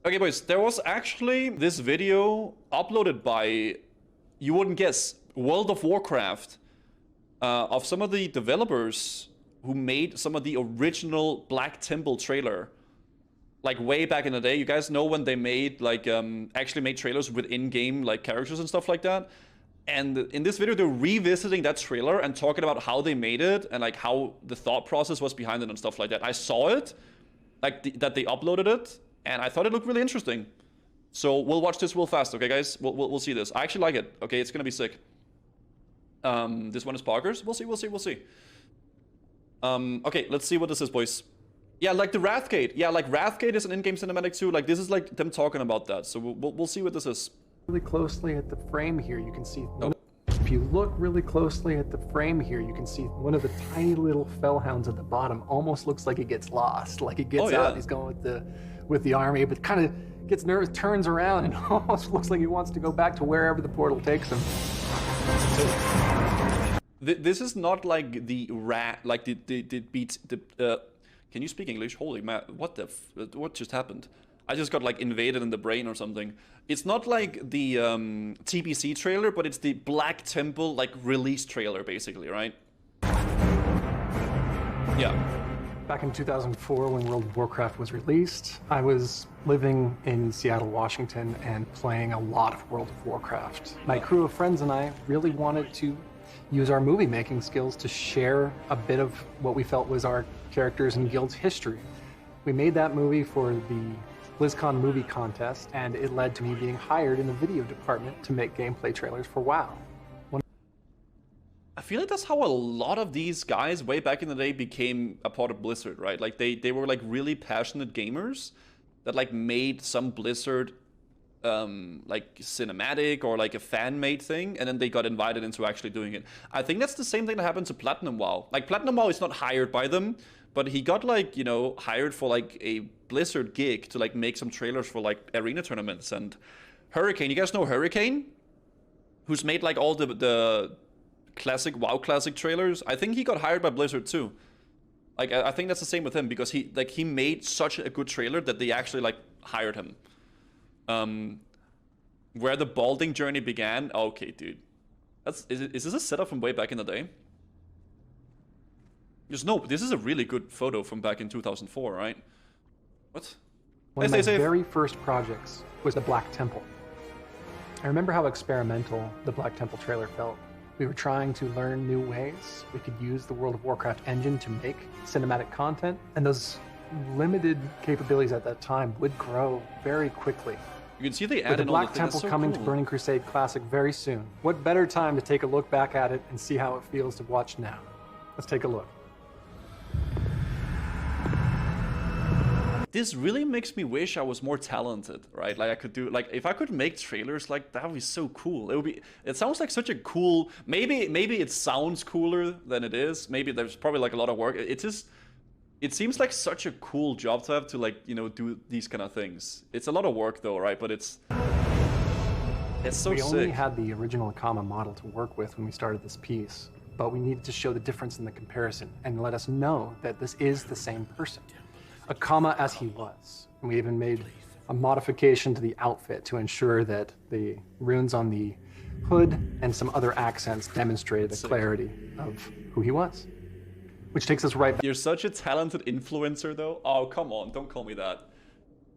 Okay, boys, there was actually this video uploaded by, you wouldn't guess, World of Warcraft, of some of the developers who made some of the original Black Temple trailer. Like way back in the day. You guys know when they made like actually made trailers with in-game like characters and stuff like that. And in this video they're revisiting that trailer and talking about how they made it and like how the thought process was behind it and stuff like that. I saw it, like that they uploaded it, and I thought it looked really interesting. So we'll watch this real fast, okay guys? We'll see this. I actually like it. Okay, it's gonna be sick. This one is Parker's. We'll see. Okay, let's see what this is, boys. Yeah, like the Wrathgate. Yeah, like Wrathgate is an in-game cinematic too. Like this is like them talking about that. So we'll see what this is. Really closely at the frame here, you can see. If you look really closely at the frame here, you can see one of the tiny little fellhounds at the bottom almost looks like it gets lost. Like it gets out. He's going with the army, but kind of gets nervous, turns around, and almost looks like he wants to go back to wherever the portal takes him. This is not like the like the beats the. Can you speak English? Holy man, what just happened? I just got like invaded in the brain or something. It's not like the TBC trailer, but it's the Black Temple like release trailer basically, right? Yeah. Back in 2004 when World of Warcraft was released, I was living in Seattle, Washington and playing a lot of World of Warcraft. My crew of friends and I really wanted to use our movie making skills to share a bit of what we felt was our characters and guild's history. We made that movie for the BlizzCon movie contest, and it led to me being hired in the video department to make gameplay trailers for WoW. I feel like that's how a lot of these guys way back in the day became a part of Blizzard, right? Like they were like really passionate gamers that like made some Blizzard like cinematic or like a fan-made thing, and then they got invited into actually doing it. I think that's the same thing that happened to Platinum WoW. Like Platinum WoW is not hired by them, but he got like, you know, hired for like a Blizzard gig to like make some trailers for like arena tournaments. And Hurricane, you guys know Hurricane? Who's made like all the classic WoW classic trailers? I think he got hired by Blizzard too. Like I think that's the same with him, because he made such a good trailer that they actually like hired him. Where the balding journey began. Okay, dude. Is this a setup from way back in the day? This is a really good photo from back in 2004, right? What? One of my very first projects was the Black Temple. I remember how experimental the Black Temple trailer felt. We were trying to learn new ways we could use the World of Warcraft engine to make cinematic content, and those limited capabilities at that time would grow very quickly. You can see they added the Black Temple coming to Burning Crusade Classic very soon. What better time to take a look back at it and see how it feels to watch now? Let's take a look. This really makes me wish I was more talented, right? Like I could do, like if I could make trailers like that would be so cool. It sounds like such a cool, maybe it sounds cooler than it is. Maybe there's probably like a lot of work. It seems like such a cool job to have to like, you know, do these kind of things. It's a lot of work though, right? But it's so sick. We only had the original Akama model to work with when we started this piece, but we needed to show the difference in the comparison and let us know that this is the same person. Akama as he was. And we even made a modification to the outfit to ensure that the runes on the hood and some other accents demonstrated the clarity of who he was. Which takes us right back. You're such a talented influencer though. Oh, come on, don't call me that.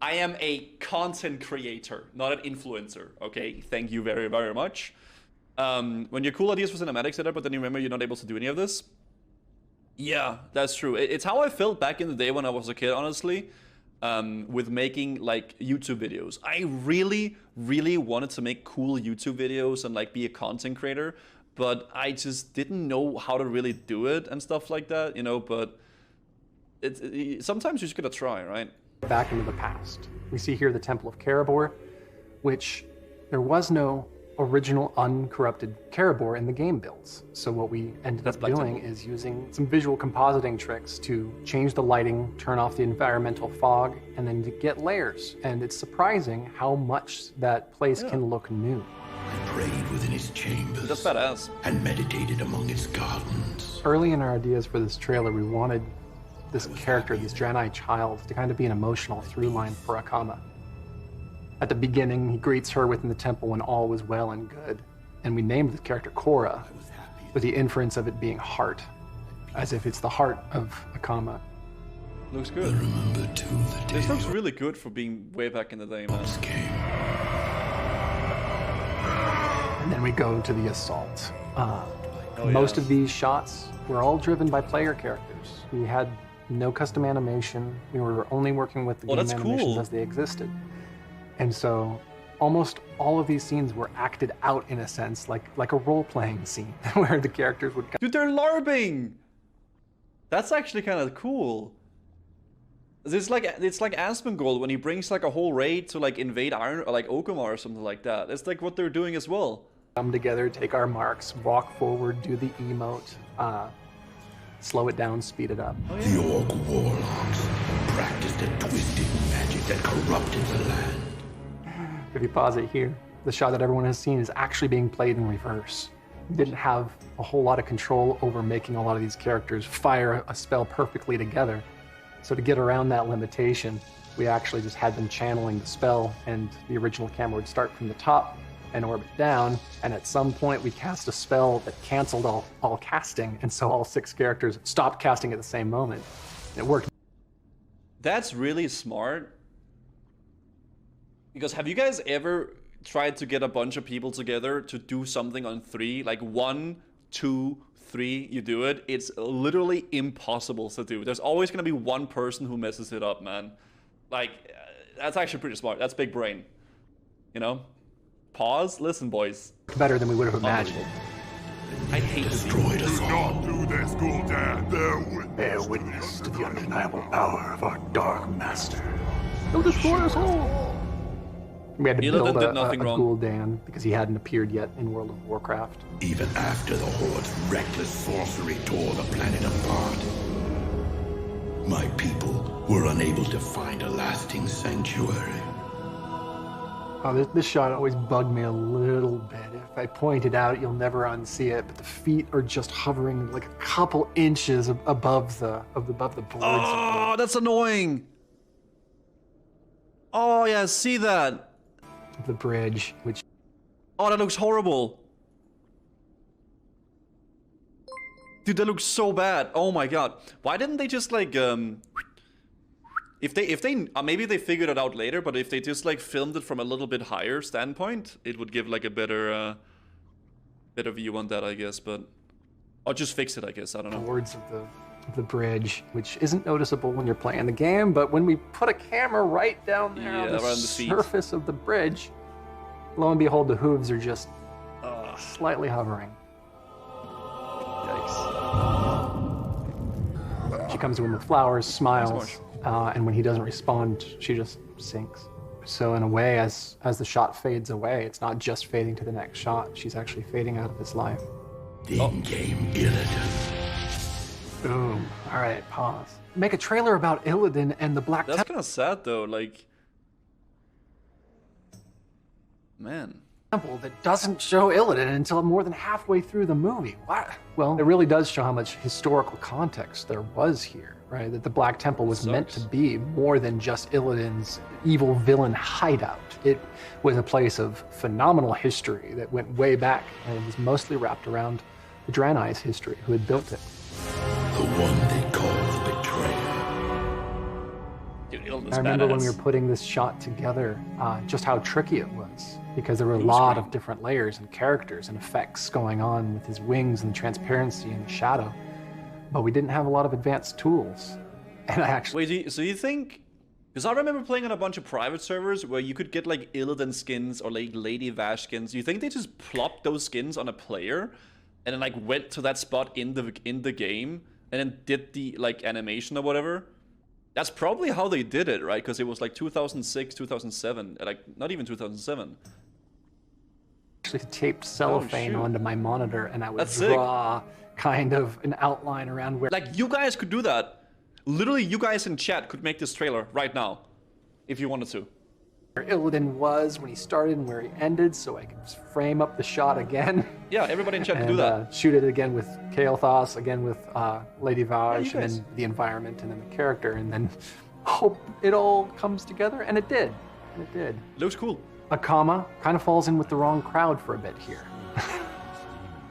I am a content creator, not an influencer, okay? Thank you very, very much. When your cool ideas for cinematics set up, but then you remember you're not able to do any of this? Yeah, that's true. It's how I felt back in the day when I was a kid, honestly, with making like YouTube videos. I really, really wanted to make cool YouTube videos and like be a content creator, but I just didn't know how to really do it and stuff like that, you know, but sometimes you just gotta try, right? Back into the past. We see here the Temple of Karabor, which there was no original uncorrupted Karabor in the game builds. So what we ended up doing is using some visual compositing tricks to change the lighting, turn off the environmental fog, and then to get layers. And it's surprising how much that place can look new. I prayed within its chambers. That's badass. And meditated among its gardens. Early in our ideas for this trailer, we wanted this character, this Draenei child, to kind of be an emotional through line for Akama. At the beginning, he greets her within the temple when all was well and good. And we named the character Korra, with the inference of it being heart, as if it's the heart of Akama. Looks good. I remember too the day This looks really good for being way back in the day, man. came. And then we go to the assault. Oh, Most yeah. of these shots were all driven by player characters. We had no custom animation. We were only working with the game that's animations cool. as they existed. And so almost all of these scenes were acted out in a sense, like a role-playing scene, where the characters would... Dude, they're LARPing! That's actually kind of cool. It's like Asmongold when he brings like a whole raid to like invade Iron or like Okama or something like that. It's like what they're doing as well. come together, take our marks, walk forward, do the emote, slow it down, speed it up. The Orc warlocks practiced a twisted magic that corrupted the land. If you pause it here, the shot that everyone has seen is actually being played in reverse. We didn't have a whole lot of control over making a lot of these characters fire a spell perfectly together. So to get around that limitation, we actually just had them channeling the spell, and the original camera would start from the top and orbit down, and at some point we cast a spell that canceled all casting, and so all 6 characters stopped casting at the same moment. And it worked. That's really smart. Because have you guys ever tried to get a bunch of people together to do something on 3? Like 1, 2, 3, you do it. It's literally impossible to do. There's always going to be one person who messes it up, man. Like, that's actually pretty smart. That's big brain. You know? Pause. Listen, boys. Better than we would have imagined. I hate this. Destroyed us all. Do this, Gul'dan. Bear witness to the undeniable power of our Dark Master. He'll destroy us all! We had to Illidan build did a nothing wrong. Gul'dan because he hadn't appeared yet in World of Warcraft. Even after the Horde's reckless sorcery tore the planet apart, my people were unable to find a lasting sanctuary. Oh, this shot always bugged me a little bit. If I point it out, you'll never unsee it, but the feet are just hovering like a couple inches above the boards. Oh, that's annoying. Oh, yeah, see that. Of the bridge, which Oh, that looks horrible. Dude, that looks so bad. Oh my god. Why didn't they just like if they maybe they figured it out later, but if they just like filmed it from a little bit higher standpoint, it would give like a better view on that, I guess, but or just fix it, I guess. I don't know. boards of the bridge, which isn't noticeable when you're playing the game, but when we put a camera right down there on Yeah, the around the feet. surface of the bridge, lo and behold, the hooves are just slightly hovering. Yikes. She comes in with flowers, smiles, and when he doesn't respond, she just sinks. So in a way, as the shot fades away, it's not just fading to the next shot, she's actually fading out of his life. Then came Illidan. Boom. All right, pause. Make a trailer about Illidan and the Black That's Temple kind of sad though, like man. that doesn't show Illidan until more than halfway through the movie. What? Well, it really does show how much historical context there was here, right? That the Black Temple was meant to Sucks. be more than just Illidan's evil villain hideout. It was a place of phenomenal history that went way back, and it was mostly wrapped around the Draenei's history, who had built it. The one they call the Betrayer. Dude, Illidan's I remember when we badass. were putting this shot together, just how tricky it was, because there were a lot of different layers and characters and effects going on with his wings and the transparency and the shadow, but we didn't have a lot of advanced tools. And I actually, Wait, so you think? Because I remember playing on a bunch of private servers where you could get like Illidan skins or like Lady Vash skins. You think they just plopped those skins on a player, and then like went to that spot in the game, and then did the like animation or whatever? That's probably how they did it, right? Because it was like 2006, 2007, like not even 2007. taped cellophane shoot. onto my monitor, and I would That's sick. draw kind of an outline around where Like you guys could do that. Literally, you guys in chat could make this trailer right now, if you wanted to. Illidan was when he started and where he ended, so I could just frame up the shot again. Yeah, everybody in chat could And do that. shoot it again with Kael'thas, again with Lady Vaj, you and guys. then the environment, and then the character, and then hope it all comes together, and it did. And it did. Looks cool. Akama kind of falls in with the wrong crowd for a bit here.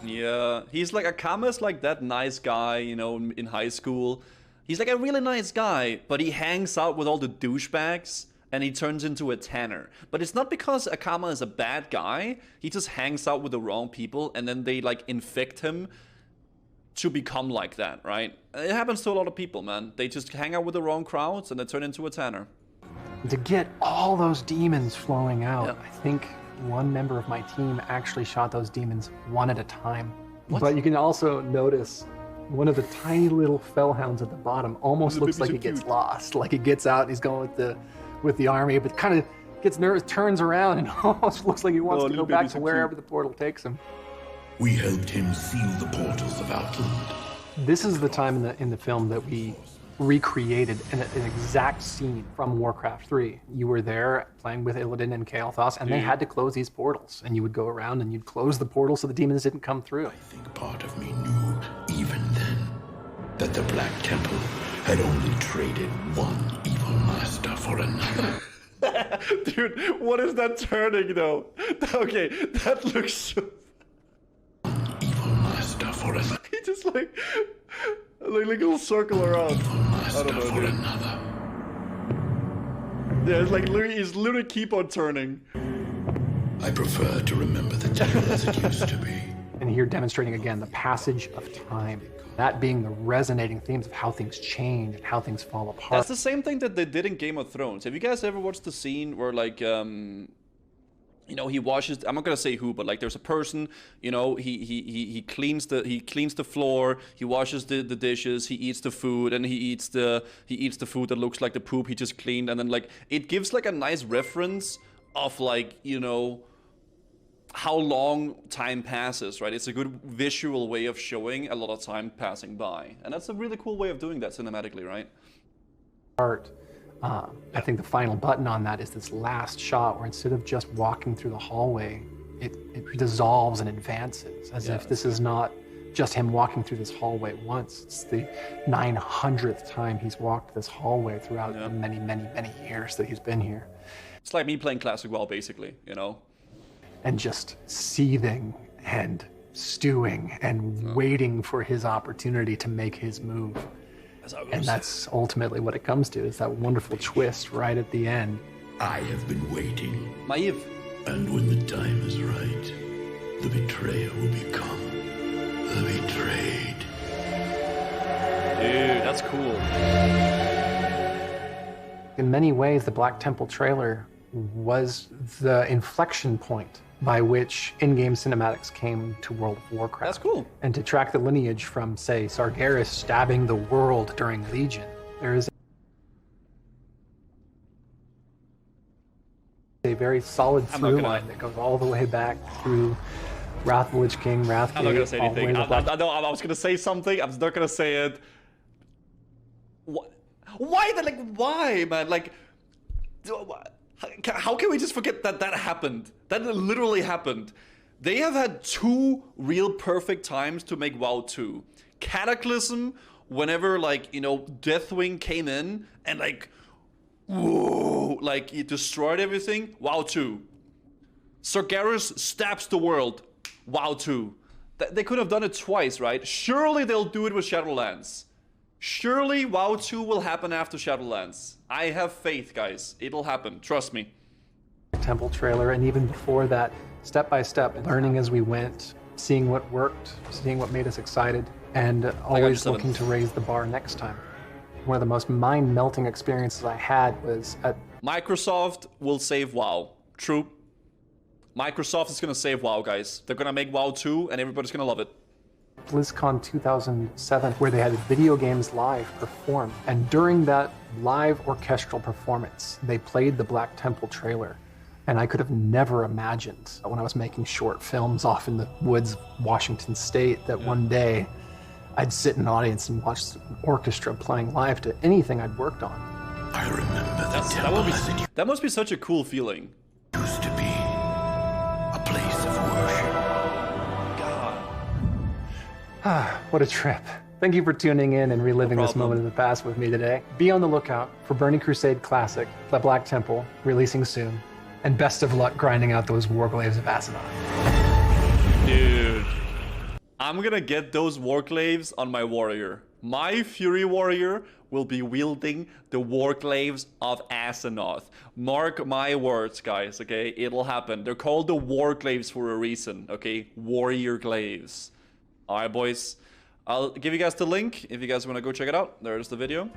Yeah, he's like, Akama's like that nice guy, you know, in high school. He's like a really nice guy, but he hangs out with all the douchebags and he turns into a tanner. But it's not because Akama is a bad guy. He just hangs out with the wrong people and then they like infect him to become like that, right? It happens to a lot of people, man. They just hang out with the wrong crowds and they turn into a tanner. To get all those demons flowing out, Yeah. I think one member of my team actually shot those demons one at a time. What? But you can also notice one of the tiny little fellhounds at the bottom almost The looks babies like are he gets cute. lost. Like he gets out, he's going with the army, but kind of gets nervous, turns around, and almost looks like he wants Oh, to go little back babies to are wherever cute. the portal takes him. We helped him seal the portals of Outland. This is the time in the film that we recreated an exact scene from Warcraft 3. You were there playing with Illidan and Kael'thas, and they had to close these portals. And you would go around and you'd close the portals so the demons didn't come through. I think part of me knew, even then, that the Black Temple had only traded one evil master for another. Dude, what is that turning though? Okay, that looks so... Evil master for another. He just like a little circle around. Evil master know, for dude. another. Yeah, it's like he's literally keep on turning. I prefer to remember the tale as it used to be. And here demonstrating again the passage of time. That being the resonating themes of how things change and how things fall apart. That's the same thing that they did in Game of Thrones. Have you guys ever watched the scene where like you know, he washes, I'm not gonna say who, but like there's a person, you know, he cleans the floor, he washes the dishes, he eats the food, and he eats the food that looks like the poop he just cleaned, and then like it gives like a nice reference of like, you know, how long time passes, right? It's a good visual way of showing a lot of time passing by. And that's a really cool way of doing that cinematically, right? I think the final button on that is this last shot where instead of just walking through the hallway, it dissolves and advances as if this is not just him walking through this hallway once. It's the 900th time he's walked this hallway throughout the many, many, many years that he's been here. It's like me playing Classic WoW, basically, you know? And just seething and stewing and waiting for his opportunity to make his move. That's how it goes. And that's ultimately what it comes to, is that wonderful twist right at the end. I have been waiting, Naive. and when the time is right, the betrayer will become the betrayed. Dude, that's cool. In many ways, the Black Temple trailer was the inflection point by which in-game cinematics came to World of Warcraft. That's cool. And to track the lineage from, say, Sargeras stabbing the world during Legion, there is a very solid I'm not through gonna- line that goes all the way back through Wrath of the Lich King, Wrathgate, I'm not gonna say all the way anything. to Black I know I was gonna say something. I'm not gonna say it. What? Why? Why, man? Like, how can we just forget that that happened? That literally happened. They have had two real perfect times to make WoW 2. Cataclysm, whenever like, you know, Deathwing came in and like, whoa, like it destroyed everything. WoW 2. Sargeras stabs the world. WoW 2. They could have done it twice, right? Surely they'll do it with Shadowlands. Surely WoW 2 will happen after Shadowlands. I have faith, guys. It'll happen. Trust me. Temple trailer, and even before that, step by step, learning as we went, seeing what worked, seeing what made us excited, and always seven. looking to raise the bar next time. One of the most mind-melting experiences I had was at Microsoft will save WoW. True. Microsoft is gonna save WoW, guys. They're gonna make WoW 2 and everybody's gonna love it. BlizzCon 2007, where they had Video Games Live perform. And during that live orchestral performance, they played the Black Temple trailer. And I could have never imagined, when I was making short films off in the woods of Washington State, that one day I'd sit in an audience and watch an orchestra playing live to anything I'd worked on. I remember the temple as it That must be such a cool feeling. used to be. A place of worship. God. What a trip. Thank you for tuning in and reliving No this problem. moment in the past with me today. Be on the lookout for Burning Crusade Classic, The Black Temple, releasing soon. And best of luck grinding out those Warglaives of Azeroth. Dude, I'm gonna get those Warglaives on my warrior. My Fury Warrior will be wielding the Warglaives of Azeroth. Mark my words, guys, okay? It'll happen. They're called the Warglaives for a reason, okay? Warrior Glaives. Alright, boys. I'll give you guys the link if you guys want to go check it out. There's the video.